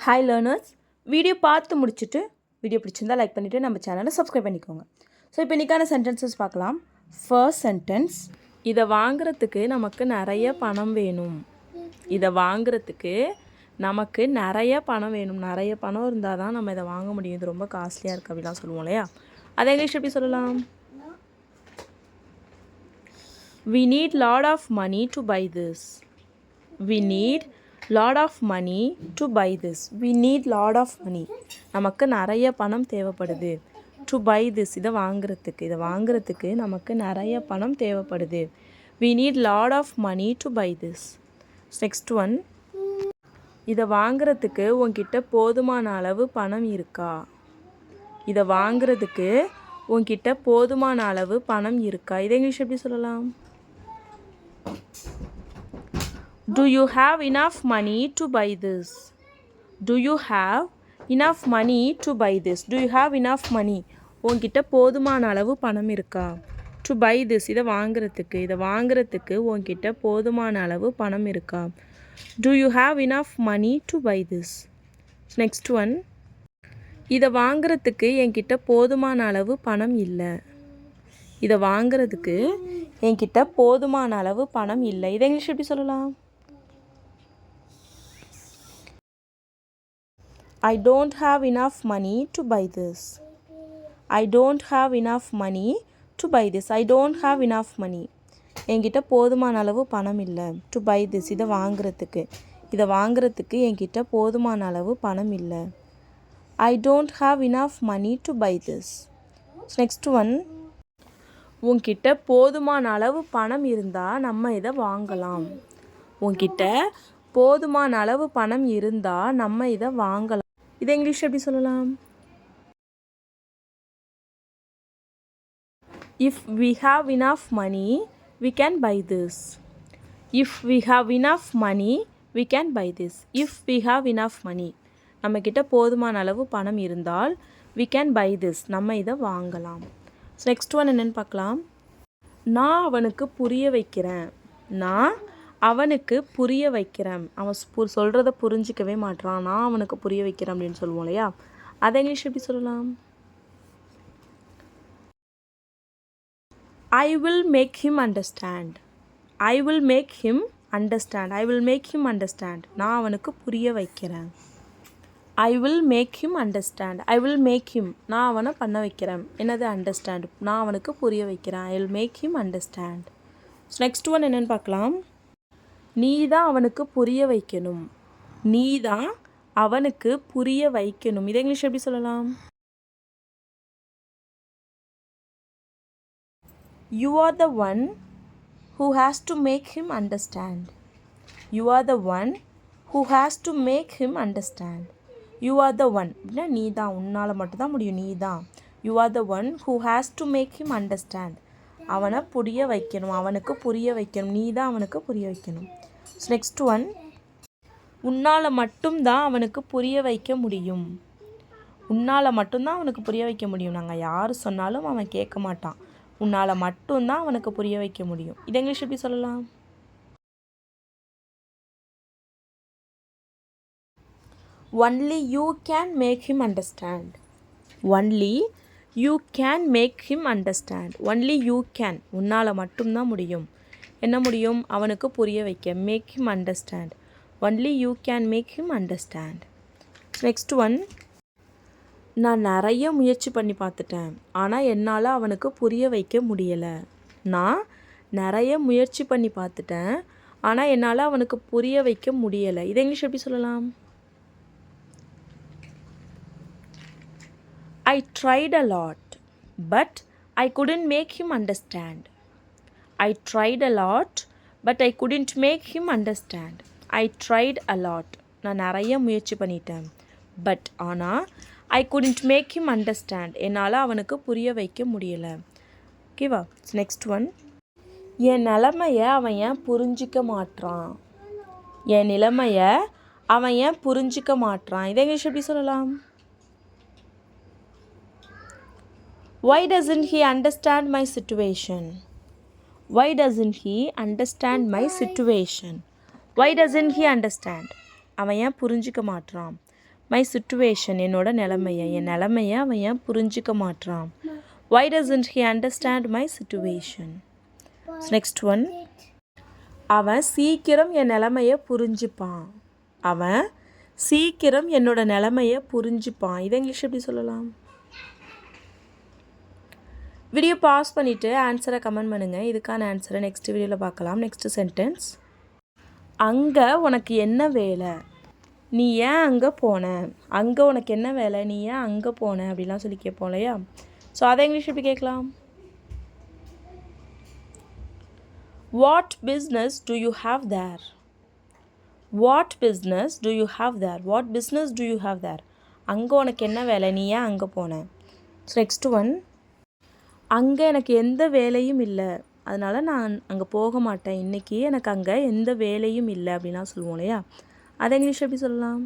Hi learners, video பார்த்து முடிச்சுட்டு video பிடிச்சிருந்தா லைக் பண்ணிவிட்டு நம்ம சேனலை சப்ஸ்கிரைப் பண்ணிக்கோங்க. ஸோ இப்போ இன்றைக்கான சென்டென்சஸ் பார்க்கலாம். ஃபர்ஸ்ட் சென்டென்ஸ், இதை வாங்குறதுக்கு நமக்கு நிறைய பணம் வேணும். இதை வாங்குறதுக்கு நமக்கு நிறைய பணம் வேணும். நிறைய பணம் இருந்தால் தான் நம்ம இதை வாங்க முடியும். இது ரொம்ப காஸ்ட்லியாக இருக்குது அப்படிலாம் சொல்லுவோம் இல்லையா? அதை இங்கிலீஷ் எப்படி சொல்லலாம்? We need lot of money to buy this. We need lot of money to buy this. We need lot of money. நமக்கு நிறைய பணம் தேவைப்படுது. To buy this, இதை வாங்குறதுக்கு நமக்கு நிறைய பணம் தேவைப்படுது. We need lot of money to buy this. Next one, இதை வாங்குறதுக்கு உன்கிட்ட போதுமான அளவு பணம் இருக்கா? இதை வாங்குறதுக்கு உன்கிட்ட போதுமான அளவு பணம் இருக்கா? இதை இங்கிலீஷ் எப்படி சொல்லலாம்? Do you have enough money to buy this? Do you have enough money to buy this? Do you have enough money? உன்கிட்ட போதுமான அளவு பணம் இருக்கா? To buy this, இதை வாங்குறதுக்கு உன்கிட்ட போதுமான அளவு பணம் இருக்கா? Do you have enough money to buy this? Next one, இதை வாங்குறதுக்கு என்கிட்ட போதுமான அளவு பணம் இல்லை. இதை வாங்குறதுக்கு என்கிட்ட போதுமான அளவு பணம் இல்லை. இதை இங்கிலீஷ் எப்படி சொல்லலாம்? I don't have enough money to buy this. I don't have enough money to buy this. I don't have enough money. என்கிட்ட போதுமான அளவு பணம் இல்லை. To buy this, இதை வாங்குறதுக்கு என்கிட்ட போதுமான அளவு பணம் இல்லை. I don't have enough money to buy this. Next one, உன்கிட்ட போதுமான அளவு பணம் இருந்தால் நம்ம இதை வாங்கலாம். உன்கிட்ட போதுமான அளவு பணம் இருந்தால் நம்ம இதை வாங்கலாம். இதை இங்கிலீஷ் எப்படி சொல்லலாம்? If we have enough money, we can buy this. If we have enough money, we can buy this. If we have enough money, நம்மக்கிட்ட போதுமான அளவு பணம் இருந்தால் we can buy this, நம்ம இதை வாங்கலாம். நெக்ஸ்ட் ஒன் என்னென்னு பார்க்கலாம். நான் அவனுக்கு புரிய வைக்கிறேன். அவன் சொல்கிறத புரிஞ்சிக்கவே மாட்டான். நான் அவனுக்கு புரிய வைக்கிறேன் அப்படின்னு சொல்லுவோம் இல்லையா? அதை இங்கிலீஷ் எப்படி சொல்லலாம்? I will make him understand. I will make him understand. I will make him understand. நான் அவனுக்கு புரிய வைக்கிறேன். I will make him understand. I will make him, நான் அவனை பண்ண வைக்கிறேன். என்னது? understand. நான் அவனுக்கு புரிய வைக்கிறேன். I will make him understand. Next one என்னென்னு பார்க்கலாம். நீ தான் அவனுக்கு புரிய வைக்கணும். நீ தான் அவனுக்கு புரிய வைக்கணும். இதை இங்கிலீஷ் எப்படி சொல்லலாம்? You are the one who has to make him understand. You are the one who has to make him understand. You are the one, அப்படின்னா நீ தான், உன்னால் மட்டும்தான் முடியும். நீ தான். You are the one who has to make him understand. அவனை புரிய வைக்கணும், அவனுக்கு புரிய வைக்கணும். நீ தான் அவனுக்கு புரிய வைக்கணும். நெக்ஸ்ட் ஒன், உன்னால் மட்டும்தான் அவனுக்கு புரிய வைக்க முடியும். உன்னால் மட்டும்தான் அவனுக்கு புரிய வைக்க முடியும். நாங்கள் யார் சொன்னாலும் அவன் கேட்க மாட்டான். உன்னால் மட்டும்தான் அவனுக்கு புரிய வைக்க முடியும். இதை இங்கிலீஷ் எப்படி சொல்லலாம்? Only you can make him understand. Only you can make him understand. Only you can, உன்னால் மட்டும்தான் முடியும். என்ன முடியும்? அவனுக்கு புரிய வைக்க. Make him understand. Only you can make him understand. Next one, நான் நிறைய முயற்சி பண்ணி பார்த்துட்டேன், ஆனால் என்னால் அவனுக்கு புரிய வைக்க முடியலை. நான் நிறைய முயற்சி பண்ணி பார்த்துட்டேன், ஆனால் என்னால் அவனுக்கு புரிய வைக்க முடியலை. இதை இங்கிலீஷ் எப்படி சொல்லலாம்? I tried a lot, but I couldn't make him understand. I tried a lot, but I couldn't make him understand. I tried a lot. நான் நிறைய முயற்சி பண்ணிட்டேன். பட் ஆனால் I couldn't make him understand. என்னால் அவனுக்கு புரிய வைக்க முடியலை. ஓகேவா? நெக்ஸ்ட் ஒன், என் நிலைமையை அவன் ஏன் புரிஞ்சிக்க மாட்றான். என் நிலைமையை அவன் ஏன் புரிஞ்சிக்க மாட்றான். இதை இங்கிலீஷ் எப்படி சொல்லலாம்? Why doesn't he understand my situation? Why doesn't he understand my situation? Why doesn't he understand? அவன் ஏன் புரிஞ்சிக்க மாட்றான். மை சிச்சுவேஷன் என்னோட நிலைமையை, என் நிலைமையை அவன் ஏன் புரிஞ்சிக்க மாட்றான். Why doesn't he understand my situation? Next one. அவன் சீக்கிரம் என் நிலைமையை புரிஞ்சுப்பான். அவன் சீக்கிரம் என்னோட நிலைமையை புரிஞ்சுப்பான். இதை இங்கிலீஷ் எப்படி சொல்லலாம்? வீடியோ பாஸ் பண்ணிவிட்டு ஆன்சரை கமெண்ட் பண்ணுங்கள். இதுக்கான ஆன்சரை நெக்ஸ்ட் வீடியோவில் பார்க்கலாம். Next sentence. அங்கே உனக்கு என்ன வேலை, நீ ஏன் அங்கே போன, அங்கே உனக்கு என்ன வேலை, நீ ஏன் அங்கே போன அப்படிலாம் சொல்லி கேட்போம் இல்லையா. ஸோ அதை இங்கிலீஷ் எப்படி கேட்கலாம்? What business to you have their, what business to you have their, what business to you have their. அங்கே உனக்கு என்ன வேலை, நீ ஏன் அங்கே போன. So next one. அங்கே எனக்கு எந்த வேலையும் இல்லை, அதனால் நான் அங்கே போக மாட்டேன், இன்றைக்கி எனக்கு அங்கே எந்த வேலையும் இல்லை அப்படின்லாம் சொல்லுவோம் இல்லையா. அதை இங்கிலீஷ் எப்படி சொல்லலாம்?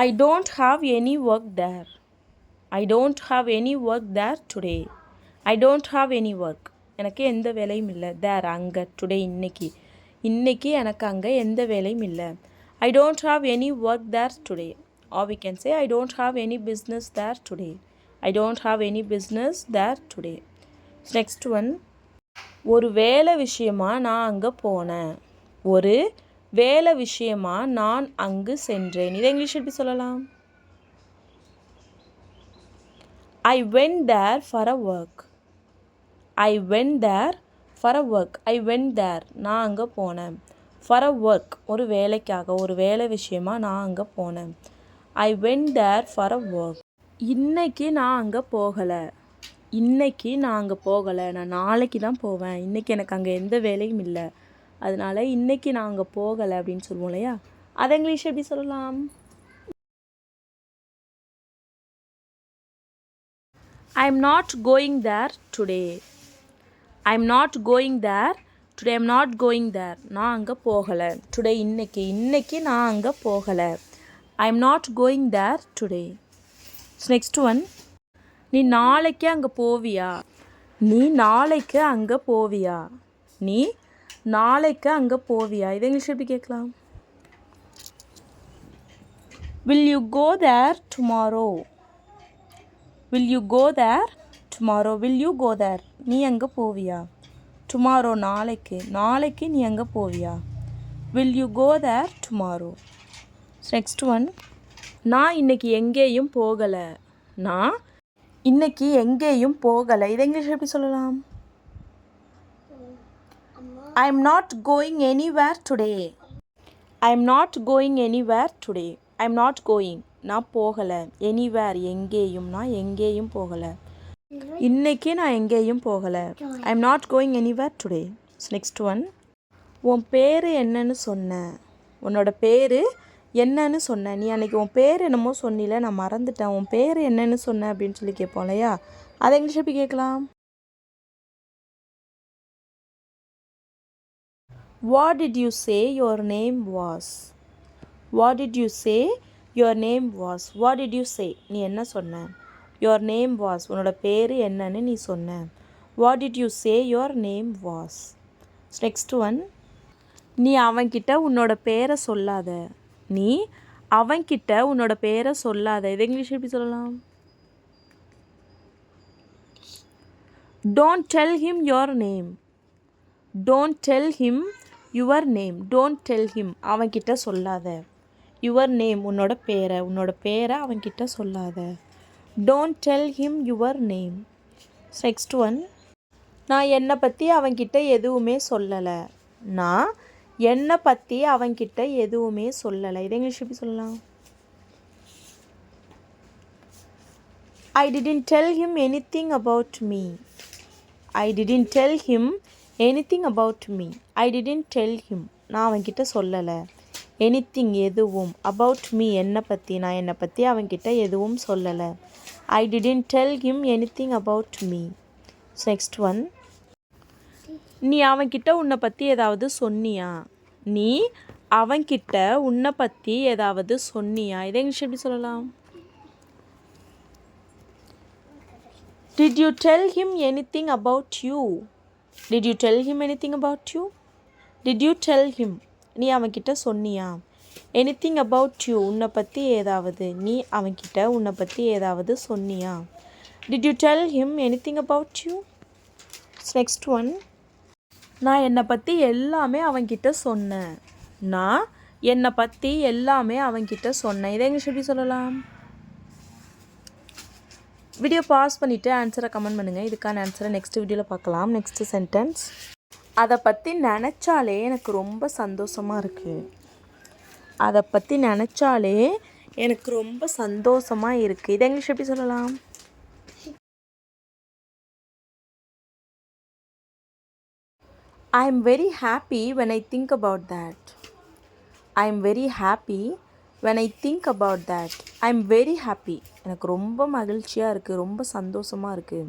I don't have any work there. I don't have any work there today. I don't have any work. எனக்கு எந்த வேலையும் இல்லை. there அங்கே, today இன்னைக்கு, இன்னைக்கு எனக்கு அங்கே எந்த வேலையும் இல்லை. I don't have any work there today. Or we can say I don't have any business there today. I don't have any business there today. Next one. ஒரு வேலை விஷயமா நான் அங்கே போனேன், ஒரு வேலை விஷயமா நான் அங்கு சென்றேன். இதை இங்கிலீஷ் எப்படி சொல்லலாம்? I went there for a work. I went there for a work. I went there நான் அங்கே போனேன். for a work ஒரு வேலைக்காக, ஒரு வேலை விஷயமா நான் அங்கே போனேன். I went there for a work. இன்னைக்கு நான் அங்கே போகலை, இன்னைக்கு நான் அங்கே போகலை, நான் நாளைக்கு தான் போவேன், இன்றைக்கி எனக்கு அங்கே எந்த வேலையும் இல்லை, அதனால் இன்றைக்கி நான் அங்கே போகலை அப்படின்னு சொல்லுவோம் இல்லையா. அதை இங்கிலீஷ் எப்படி சொல்லலாம்? I am not going there today. I am not going there today. I am not going there நான் அங்கே போகலை. today இன்னைக்கு, இன்னைக்கு நான் அங்கே போகலை. I am not going there today. next one. நீ நாளைக்கு அங்கே போவியா, நீ நாளைக்கு அங்கே போவியா, நீ நாளைக்கு அங்கே போவியா. இதை இங்கிலீஷ் எப்படி கேட்கலாம்? Will you go there tomorrow? Will you go there tomorrow? Will you go there நீ அங்கே போவியா. tomorrow நாளைக்கு, நாளைக்கு நீ அங்கே போவியா. Will you go there tomorrow? next one. நான் இன்னைக்கு எங்கேயும் போகலை, நான் இன்னைக்கு எங்கேயும் போகலை. இதை இங்கிலீஷ் எப்படி சொல்லலாம்? I am not going anywhere today. I am not going anywhere today. I am not going நான் போகலை, anywhere எங்கேயும், நான் எங்கேயும் போகலை, இன்னைக்கு நான் எங்கேயும் போகலை. I am not going anywhere today. next one. உன் பேர் என்னன்னு சொன்ன, உன்னோட பேர் என்னன்னு சொன்ன, நீ அன்றைக்கி உன் பேர் என்னமோ சொன்னில, நான் மறந்துட்டேன், உன் பேர் என்னன்னு சொன்ன அப்படின்னு சொல்லி கேட்போம் இல்லையா. அதை இங்கிலீஷ் எப்படி கேட்கலாம்? What did you say your name was? What did you say your name was? What did you say நீ என்ன சொன்ன. your name was உன்னோட பேர் என்னன்னு நீ சொன்ன. What did you say your name was? next one. நீ அவன்கிட்ட உன்னோட பேரை சொல்லாத, நீ அவன்கிட்ட உன்னோட பேரை சொல்லாத. இதை இங்கிலீஷ் எப்படி சொல்லலாம்? Don't tell him your name. Don't tell him your name. Don't tell him அவன்கிட்ட சொல்லாத. your name உன்னோட பேரை அவன்கிட்ட சொல்லாத. Don't tell him your name. next one. நான் என்னை பற்றி அவன்கிட்ட எதுவுமே சொல்லலை, நான் என்னை பற்றி அவன்கிட்ட எதுவுமே சொல்லலை. இதை இங்கிலீஷ் எப்படி சொல்லலாம்? I didn't tell him anything about me. I didn't tell him anything about me. I didn't tell him நான் அவன்கிட்ட சொல்லலை. anything எதுவும், about me என்னை பற்றி, நான் என்னை பற்றி அவன்கிட்ட எதுவும் சொல்லலை. I didn't tell him anything about me. next one. நீ அவன்கிட்ட உன்னை பற்றி ஏதாவது சொன்னியா, நீ அவன்கிட்ட உன்னை பற்றி ஏதாவது சொன்னியா. இதை இங்கிலீஷ் எப்படி சொல்லலாம்? Did you tell him anything about you? Did you tell him anything about you? Did you tell him நீ அவன்கிட்ட சொன்னியா? எனிதிங் அபவுட் யூ உன்னை பற்றி ஏதாவது நீ அவன்கிட்ட உன்னை பற்றி ஏதாவது சொன்னியா? Did you tell him anything about you? Next one, நான் என்னை பற்றி எல்லாமே அவன்கிட்ட சொன்னேன். நான் என்னை பற்றி எல்லாமே அவன்கிட்ட சொன்னேன். இதை இங்கிலீஷ் எப்படி சொல்லலாம்? வீடியோ பாஸ் பண்ணிவிட்டு ஆன்சரை கமெண்ட் பண்ணுங்கள். இதுக்கான ஆன்சரை நெக்ஸ்ட் வீடியோவில் பார்க்கலாம். நெக்ஸ்ட்டு சென்டென்ஸ், அதை பற்றி நினச்சாலே எனக்கு ரொம்ப சந்தோஷமாக இருக்குது. அதை பற்றி நினச்சாலே எனக்கு ரொம்ப சந்தோஷமாக இருக்குது. இதை இங்கிலீஷ் எப்படி சொல்லலாம்? I am very happy when I think about that. I am very happy when I think about that. I am very happy. எனக்கு ரொம்ப மகிழ்ச்சியாக இருக்குது, ரொம்ப சந்தோஷமாக இருக்குது.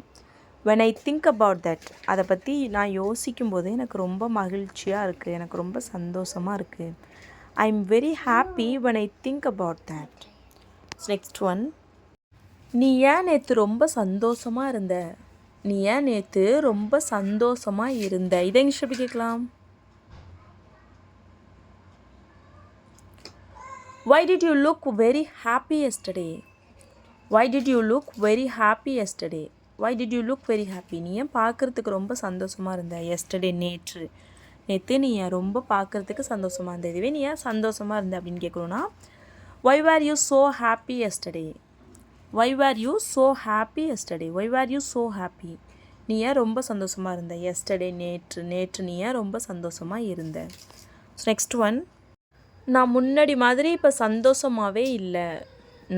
when I think about that, அதை பற்றி நான் யோசிக்கும் போது எனக்கு ரொம்ப மகிழ்ச்சியாக இருக்குது, எனக்கு ரொம்ப சந்தோஷமாக இருக்குது. I am very happy when I think about that. next one, நீ ஏன் நேற்று ரொம்ப சந்தோஷமாக இருந்த? நீ ஏன் நேற்று ரொம்ப சந்தோஷமாக இருந்த? இதை இங்கிலீஷ் எப்படி கேட்கலாம்? Why did you look very happy yesterday? Why did you look very happy yesterday? Why did you look very happy? நீ ஏன் பார்க்குறதுக்கு ரொம்ப சந்தோஷமாக இருந்த? yesterday நேற்று நீ ஏன் ரொம்ப பார்க்குறதுக்கு சந்தோஷமாக இருந்த? இதுவே நீ ஏன் சந்தோஷமாக இருந்த அப்படின்னு கேட்குறோன்னா, why were you so happy yesterday? Why were you so happy yesterday? Why were you so happy? நீ ஏன் ரொம்ப சந்தோஷமாக இருந்த? yesterday நேற்று நீ ஏன் ரொம்ப சந்தோஷமாக இருந்த? நெக்ஸ்ட் ஒன், நான் முன்னாடி மாதிரி இப்போ சந்தோஷமாகவே இல்லை.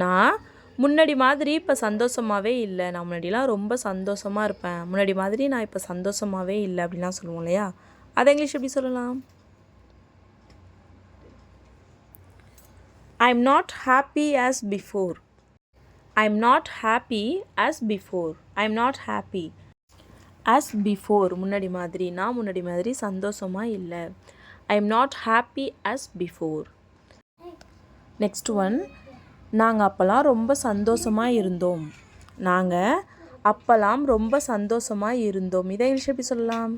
நான் முன்னாடி மாதிரி இப்போ சந்தோஷமாகவே இல்லை. நான் முன்னாடிலாம் ரொம்ப சந்தோஷமாக இருப்பேன், முன்னாடி மாதிரி நான் இப்போ சந்தோஷமாகவே இல்லை அப்படின்லாம் சொல்லுவோம் இல்லையா? அதை இங்கிலீஷ் எப்படி சொல்லலாம்? I am not happy as before. I am not happy as before. I am not happy as before. முன்னாடி மாதிரி நான் முன்னாடி மாதிரி சந்தோஷமாக இல்லை. I am not happy as before. Next one, நாங்கள் அப்போல்லாம் ரொம்ப சந்தோஷமாக இருந்தோம். நாங்கள் அப்போல்லாம் ரொம்ப சந்தோஷமாக இருந்தோம். இதை இங்கிலீஷ் எப்படி சொல்லலாம்?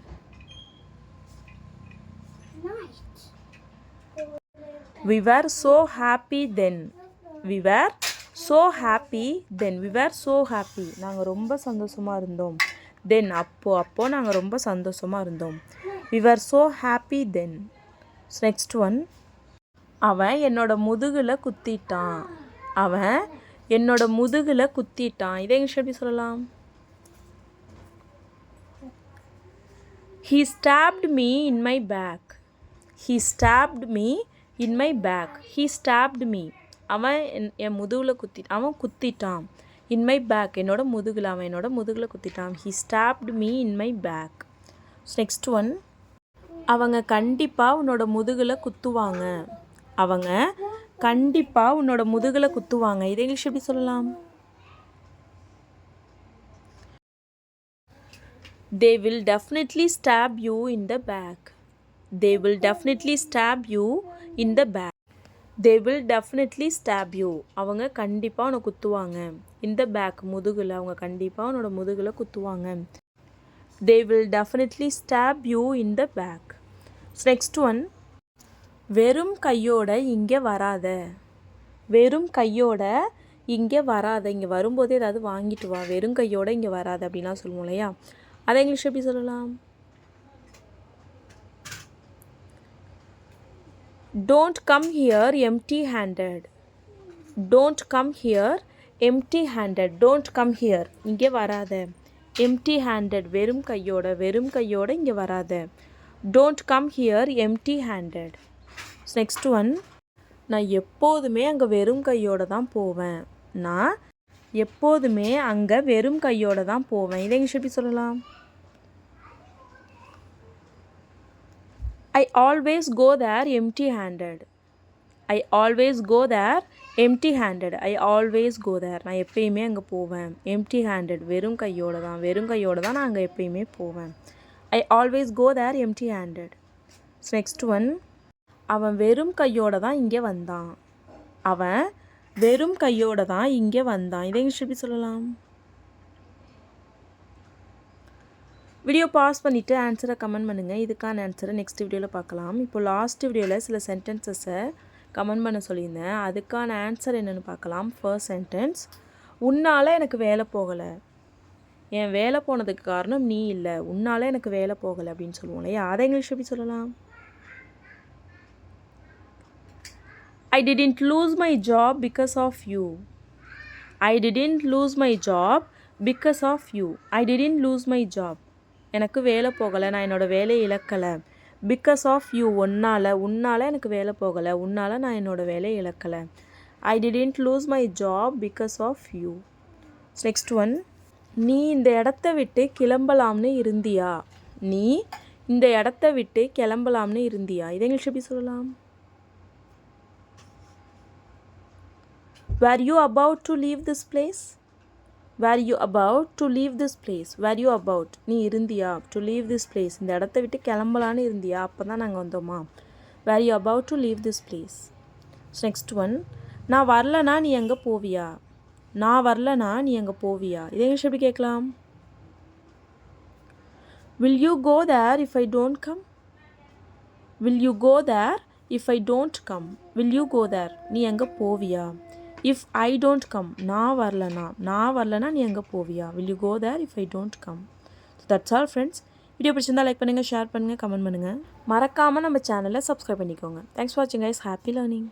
We were so happy then. We were so happy then. We were so happy. நாங்கள் ரொம்ப சந்தோஷமாக இருந்தோம். தென் அப்போது நாங்கள் ரொம்ப சந்தோஷமாக இருந்தோம். We were so happy then. Next one, அவன் என்னோட முதுகில் குத்திட்டான். அவன் என்னோட முதுகில் குத்திட்டான். இதை இங்கிலீஷ் எப்படி சொல்லலாம்? He stabbed me in my back. He stabbed me in my back. He stabbed me. அவன் என் முதுகில் குத்திட்டான். in my back, என்னோட முதுகில், அவன் என்னோட முதுகில் குத்திட்டான். He stabbed me in my back. Next one, அவங்க கண்டிப்பாக உன்னோட முதுகில் குத்துவாங்க. அவங்க கண்டிப்பாக உன்னோட முதுகில் குத்துவாங்க. இதை இங்கிலீஷ் எப்படி சொல்லலாம்? They will definitely stab you in the back. They will definitely stab you in the back. They will definitely stab you. அவங்க கண்டிப்பாக உன்னை குத்துவாங்க. in the back, முதுகில். அவங்க கண்டிப்பாக உன்னோட முதுகில் குத்துவாங்க. They will definitely stab you in the back. Next one, வெறும் கையோட இங்கே வராத. வெறும் கையோட இங்கே வராத. இங்கே வரும்போது ஏதாவது வாங்கிட்டு வா. வெறும் கையோட இங்கே வராத அப்படின்லாம் சொல்லுவோம் இல்லையா? அதை இங்கிலீஷ் எப்படி சொல்லலாம்? Don't come here empty handed. Don't come here empty handed. Don't come here, இங்கே வராத. empty handed, வெறும் கையோட இங்கே வராத. Don't come here empty handed. Next one, நான் எப்போதுமே அங்கே வெறும் கையோடு தான் போவேன். நான் எப்போதுமே அங்கே வெறும் கையோடு தான் போவேன். இதை இங்கிலீஷ் எப்படி சொல்லலாம்? I always go there empty handed. I always go there empty handed. I always go there. நான் எப்பயுமே அங்கே போவேன். empty handed, வெறும் கையோடு தான் நான் அங்கே எப்பயுமே போவேன். I always go there empty handed. Next one, அவன் வெறும் கையோடு தான் இங்கே வந்தான். அவன் வெறும் கையோடு தான் இங்கே வந்தான். இதை இங்கிலீஷ் எப்படி சொல்லலாம்? வீடியோ பாஸ் பண்ணிவிட்டு ஆன்சரை கமெண்ட் பண்ணுங்கள். இதுக்கான ஆன்சரை நெக்ஸ்ட் வீடியோவில் பார்க்கலாம். இப்போ லாஸ்ட் வீடியோவில் சில சென்டென்சஸை கமெண்ட் பண்ண சொல்லியிருந்தேன். அதுக்கான ஆன்சர் என்னென்னு பார்க்கலாம். ஃபர்ஸ்ட் சென்டென்ஸ், உன்னால் எனக்கு வேலை போகலை. என் வேலை போனதுக்கு காரணம் நீ இல்லை, உன்னால் எனக்கு வேலை போகலை அப்படின்னு சொல்லுவோம் இல்லையா? அதை இங்கிலீஷ் எப்படி சொல்லலாம்? I didn't lose my job because of you. I didn't lose my job because of you. I didn't lose my job. எனக்கு வேலை போகலை, நான் என்னோடய வேலையை இழக்கலை. பிகாஸ் ஆஃப் யூ, உன்னால் எனக்கு வேலை போகலை, உன்னால் நான் என்னோடய வேலையை இழக்கலை. I didn't lose my job because of you. Next one, நீ இந்த இடத்த விட்டு கிளம்பலாம்னு இருந்தியா? நீ இந்த இடத்த விட்டு கிளம்பலாம்னு இருந்தியா? இதை இங்கிலீஷ் எப்படி சொல்லலாம்? Were you about to leave this place? Were you about to leave this place? Were you about, நீ இருந்தியா? To leave this place, இந்த இடத்த விட்டு கிளம்பலான்னு இருந்தியா? அப்போ தான் நாங்கள் வந்தோமா? Were you about to leave this place? Next one, நான் வரலனா நீ எங்கே போவியா? நான் வரலனா நீ எங்கே போவியா? இதை இங்கிலீஷ் எப்படி கேட்கலாம்? Will you go there if I don't come? Will you go there if I don't come? Will you go there? நீ எங்கே போவியா? If I don't come, நான் வரலனா நீ எங்கே போவியா? Will you go there if I don't come? So that's all friends. Video பிடிச்சிருந்தா like பண்ணுங்கள், ஷேர் பண்ணுங்கள், கமெண்ட் பண்ணுங்கள். மறக்காமல் நம்ம சேனலை சப்ஸ்கிரைப் பண்ணிக்கோங்க. தேங்க்ஸ் ஃபார் வாட்சிங் guys. Happy learning.